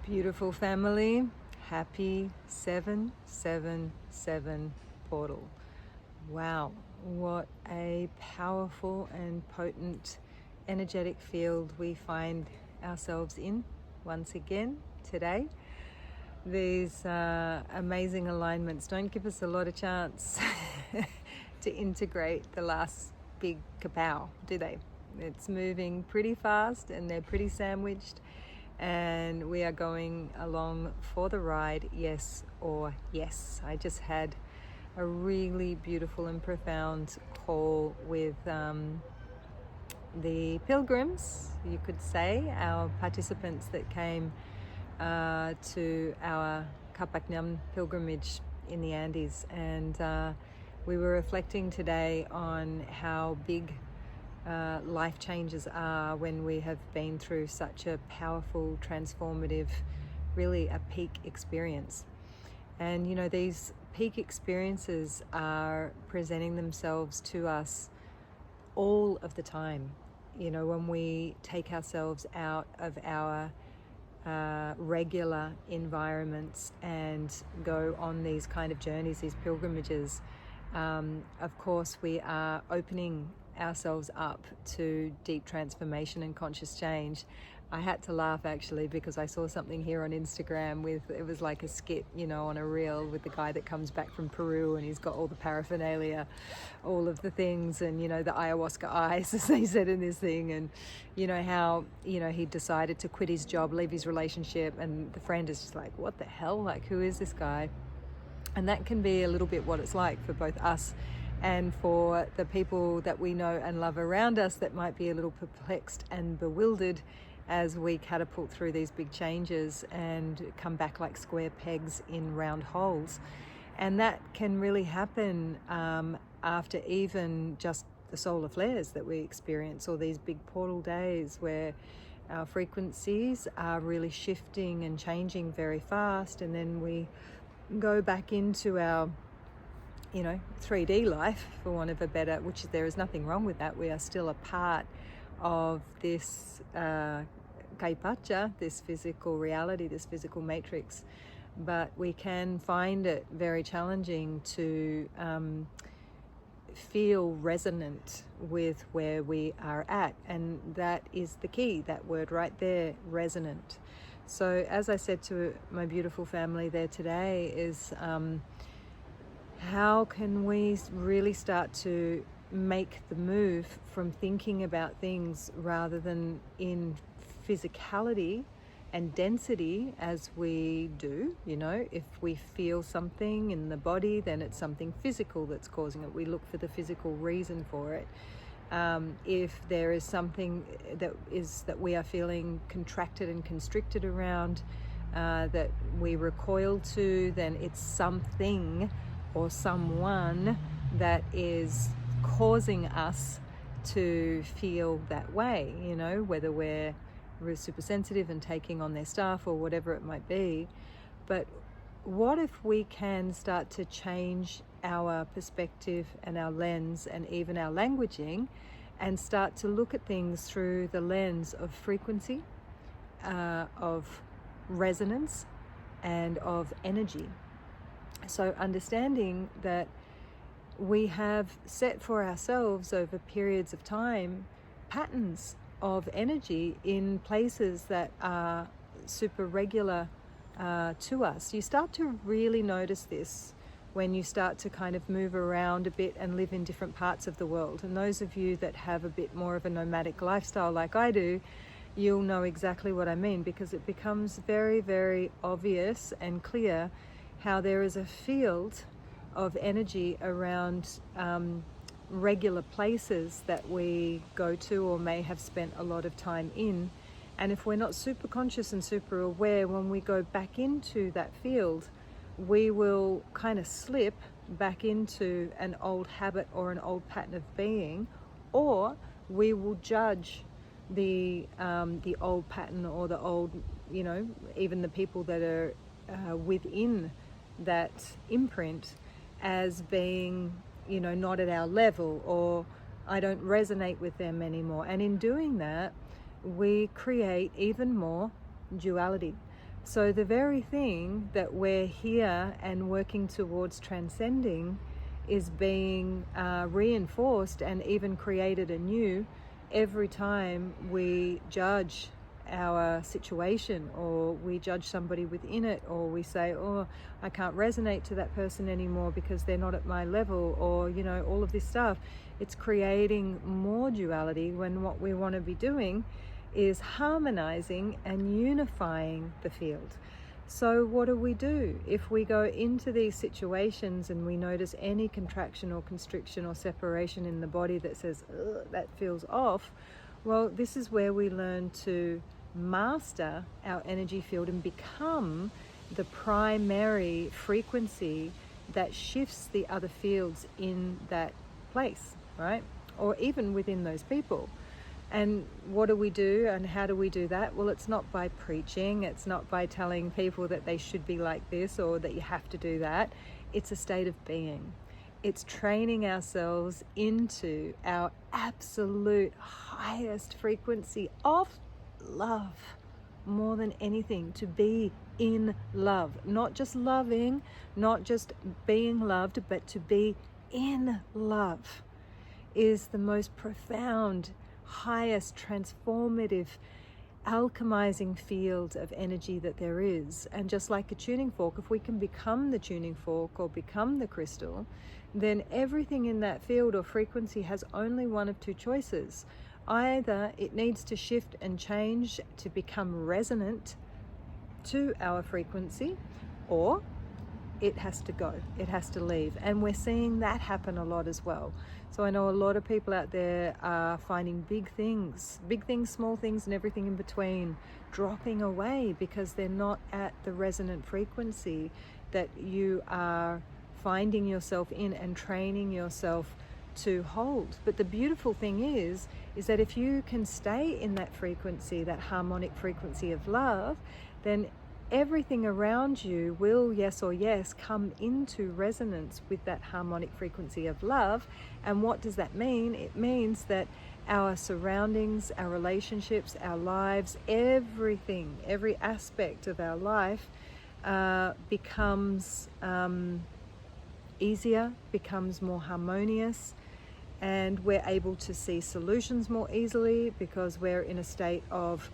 Beautiful family, happy 777 portal. Wow, what a powerful and potent energetic field we find ourselves in once again today. These amazing alignments don't give us a lot of chance to integrate the last big kapow, do they? It's moving pretty fast and they're pretty sandwiched, and we are going along for the ride, yes or yes. I just had a really beautiful and profound call with the pilgrims, you could say, our participants that came to our Kapaknyam pilgrimage in the Andes, and we were reflecting today on how big life changes are when we have been through such a powerful, transformative, really a peak experience. And you know, these peak experiences are presenting themselves to us all of the time. You know, when we take ourselves out of our regular environments and go on these kind of journeys, these pilgrimages, of course we are opening ourselves up to deep transformation and conscious change. I had to laugh actually because I saw something here on Instagram with, it was like a skit, you know, on a reel with the guy that comes back from Peru and he's got all the paraphernalia, all of the things, and you know, the ayahuasca eyes, as they said in this thing, and you know how, you know, he decided to quit his job, leave his relationship, and the friend is just like, what the hell, like, who is this guy? And that can be a little bit what it's like for both us and for the people that we know and love around us that might be a little perplexed and bewildered as we catapult through these big changes and come back like square pegs in round holes. And that can really happen after even just the solar flares that we experience, or these big portal days where our frequencies are really shifting and changing very fast, and then we go back into our, you know, 3D life, for want of a better, which there is nothing wrong with that. We are still a part of this kaipacha, this physical reality, this physical matrix, but we can find it very challenging to feel resonant with where we are at, and that is the key, that word right there, resonant. So as I said to my beautiful family there today is how can we really start to make the move from thinking about things rather than in physicality and density as we do. You know, if we feel something in the body, then it's something physical that's causing it. We look for the physical reason for it. If there is something that we are feeling contracted and constricted around, that we recoil to, then it's something or someone that is causing us to feel that way, you know, whether we're super sensitive and taking on their stuff or whatever it might be. But what if we can start to change our perspective and our lens and even our languaging, and start to look at things through the lens of frequency, of resonance, and of energy? So understanding that we have set for ourselves over periods of time patterns of energy in places that are super regular to us. You start to really notice this when you start to kind of move around a bit and live in different parts of the world. And those of you that have a bit more of a nomadic lifestyle like I do, you'll know exactly what I mean, because it becomes very, very obvious and clear how there is a field of energy around regular places that we go to or may have spent a lot of time in. And if we're not super conscious and super aware, when we go back into that field, we will kind of slip back into an old habit or an old pattern of being, or we will judge the old pattern or the old, you know, even the people that are within that imprint as being, you know, not at our level, or I don't resonate with them anymore. And in doing that, we create even more duality. So the very thing that we're here and working towards transcending is being reinforced and even created anew every time we judge our situation, or we judge somebody within it, or we say, oh, I can't resonate to that person anymore because they're not at my level, or all of this stuff. It's creating more duality, when what we want to be doing is harmonizing and unifying the field. So what do? If we go into these situations and we notice any contraction or constriction or separation in the body that says, that feels off, well, this is where we learn to master our energy field and become the primary frequency that shifts the other fields in that place, right? Or even within those people. And what do and how do we do that? Well, it's not by preaching, it's not by telling people that they should be like this or that you have to do that. It's a state of being. It's training ourselves into our absolute highest frequency of love, more than anything, to be in love. Not just loving, not just being loved, but to be in love is the most profound, highest, transformative, alchemizing field of energy that there is. And just like a tuning fork, if we can become the tuning fork or become the crystal, then everything in that field or frequency has only one of two choices. Either it needs to shift and change to become resonant to our frequency, or it has to go, it has to leave. And we're seeing that happen a lot as well. So I know a lot of people out there are finding big things, small things, and everything in between dropping away because they're not at the resonant frequency that you are finding yourself in and training yourself to hold. But the beautiful thing is that if you can stay in that frequency, that harmonic frequency of love, then everything around you will, yes, come into resonance with that harmonic frequency of love. And what does that mean? It means that our surroundings, our relationships, our lives, everything, every aspect of our life becomes easier, becomes more harmonious, and we're able to see solutions more easily because we're in a state of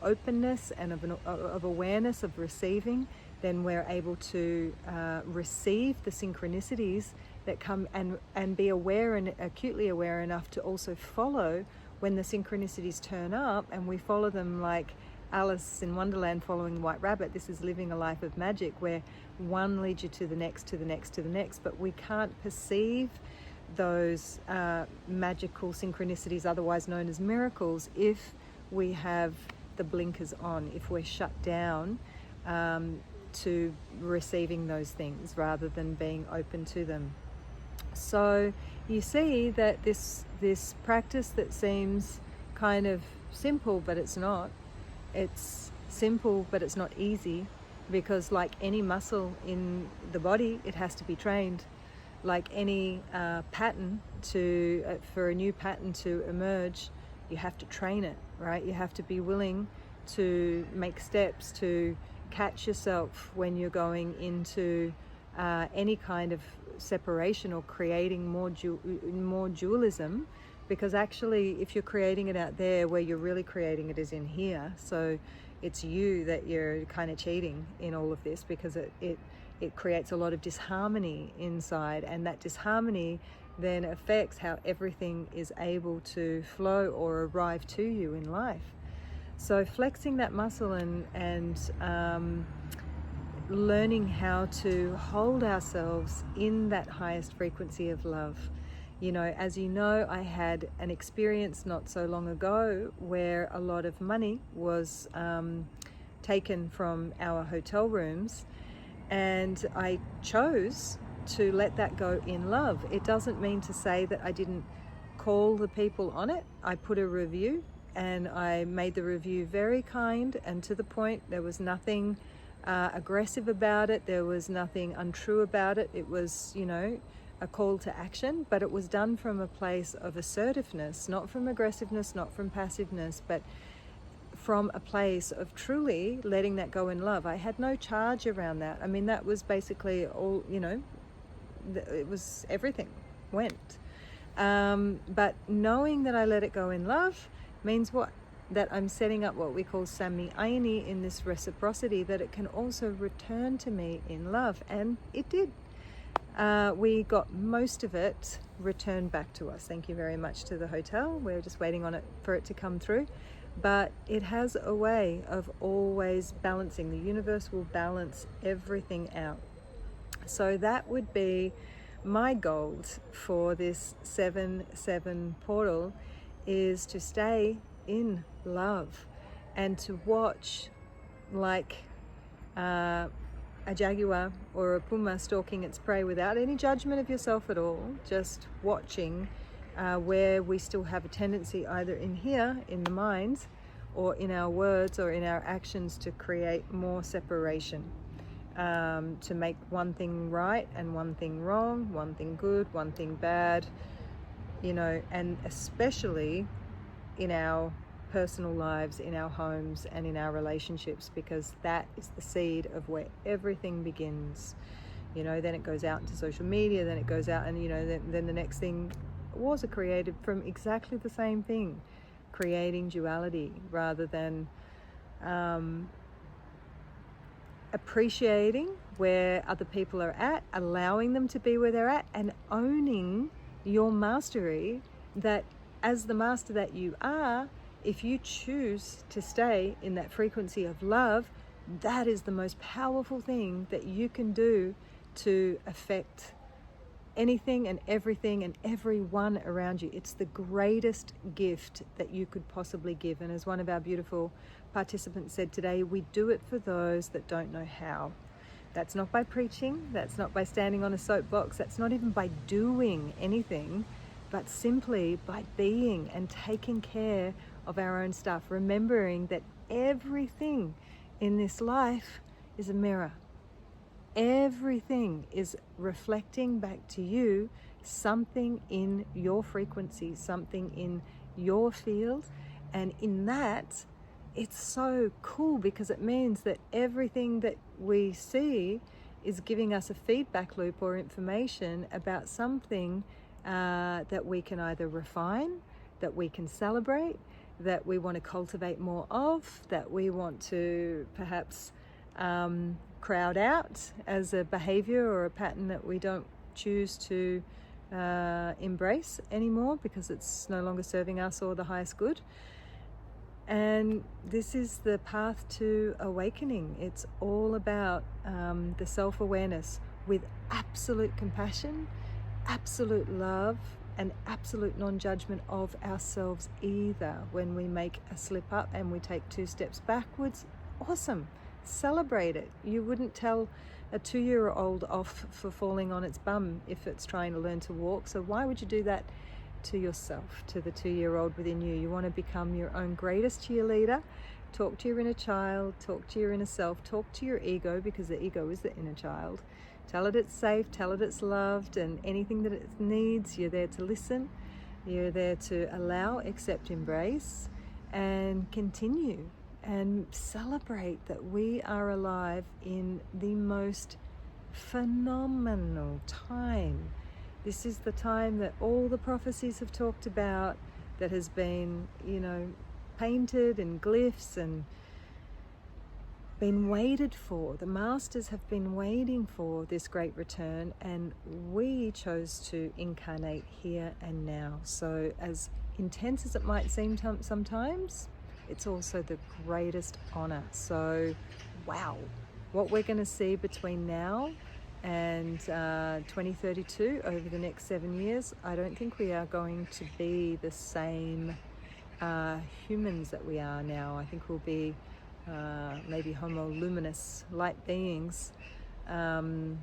openness and of awareness, of receiving. Then we're able to receive the synchronicities that come, and be aware and acutely aware enough to also follow when the synchronicities turn up, and we follow them like Alice in Wonderland following the White Rabbit. This is living a life of magic where one leads you to the next, to the next, to the next, but we can't perceive those magical synchronicities, otherwise known as miracles, if we have the blinkers on, if we're shut down to receiving those things rather than being open to them. So you see that this practice that seems kind of simple, but it's not. It's simple, but it's not easy, because like any muscle in the body, it has to be trained. Like any pattern, for a new pattern to emerge, you have to train it, right? You have to be willing to make steps to catch yourself when you're going into any kind of separation or creating more dualism, because actually if you're creating it out there, where you're really creating it is in here. So it's you that you're kind of cheating in all of this, because it creates a lot of disharmony inside, and that disharmony then affects how everything is able to flow or arrive to you in life. So flexing that muscle and learning how to hold ourselves in that highest frequency of love. As you know, I had an experience not so long ago where a lot of money was taken from our hotel rooms, and I chose to let that go in love. It doesn't mean to say that I didn't call the people on it. I put a review, and I made the review very kind and to the point. There was nothing aggressive about it. There was nothing untrue about it. It was, a call to action, but it was done from a place of assertiveness, not from aggressiveness, not from passiveness, but from a place of truly letting that go in love. I had no charge around that. I mean, that was basically all, it was everything went. But knowing that I let it go in love means what? That I'm setting up what we call sami-aini, in this reciprocity, that it can also return to me in love. And it did. We got most of it returned back to us. Thank you very much to the hotel. We're just waiting on it for it to come through. But it has a way of always balancing. The universe will balance everything out. So that would be my goal for this 7/7 portal, is to stay in love and to watch, like a jaguar or a puma stalking its prey, without any judgment of yourself at all, just watching where we still have a tendency, either in here, in the mind, or in our words or in our actions, to create more separation, to make one thing right and one thing wrong, one thing good, one thing bad, and especially in our personal lives, in our homes and in our relationships, because that is the seed of where everything begins. Then it goes out into social media, then it goes out and then the next thing, wars are created from exactly the same thing, creating duality rather than appreciating where other people are at, allowing them to be where they're at, and owning your mastery, that as the master that you are, if you choose to stay in that frequency of love, that is the most powerful thing that you can do to affect anything and everything and everyone around you. It's the greatest gift that you could possibly give. And as one of our beautiful participants said today, we do it for those that don't know how. That's not by preaching, that's not by standing on a soapbox, that's not even by doing anything, but simply by being and taking care of our own stuff, remembering that everything in this life is a mirror. Everything is reflecting back to you something in your frequency, something in your field. And in that, it's so cool, because it means that everything that we see is giving us a feedback loop or information about something that we can either refine, that we can celebrate, that we want to cultivate more of, that we want to perhaps crowd out as a behavior or a pattern that we don't choose to embrace anymore because it's no longer serving us or the highest good. And this is the path to awakening. It's all about the self-awareness with absolute compassion, absolute love, and absolute non-judgment of ourselves either. When we make a slip up and we take 2 steps backwards, awesome, celebrate it. You wouldn't tell a 2-year-old off for falling on its bum if it's trying to learn to walk. So why would you do that to yourself, to the 2-year-old within you? You want to become your own greatest cheerleader. Talk to your inner child, talk to your inner self, talk to your ego, because the ego is the inner child. Tell it it's safe, tell it it's loved, and anything that it needs, you're there to listen, you're there to allow, accept, embrace, and continue and celebrate that we are alive in the most phenomenal time. This is the time that all the prophecies have talked about, that has been, painted in glyphs and been waited for. The masters have been waiting for this great return, and we chose to incarnate here and now. So as intense as it might seem sometimes, it's also the greatest honor. So wow, what we're going to see between now and 2032, over the next 7 years, I don't think we are going to be the same humans that we are now. I think we'll be maybe homo luminous, light beings, and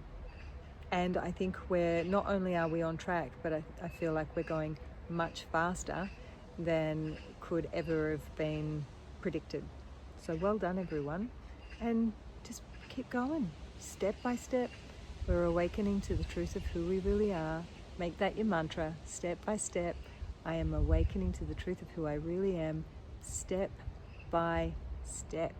I think we're, not only are we on track, but I feel like we're going much faster than could ever have been predicted. So well done, everyone, and just keep going, step by step. We're awakening to the truth of who we really are. Make that your mantra, step by step. I am awakening to the truth of who I really am, step by step.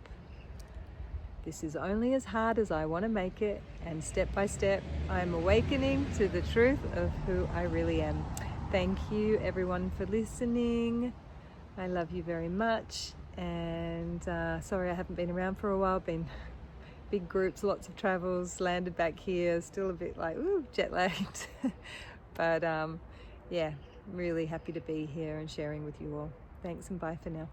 This is only as hard as I want to make it, and step by step, I'm awakening to the truth of who I really am. Thank you, everyone, for listening. I love you very much, and sorry I haven't been around for a while. Been big groups, lots of travels, landed back here, still a bit like, jet lagged. But yeah, really happy to be here and sharing with you all. Thanks, and bye for now.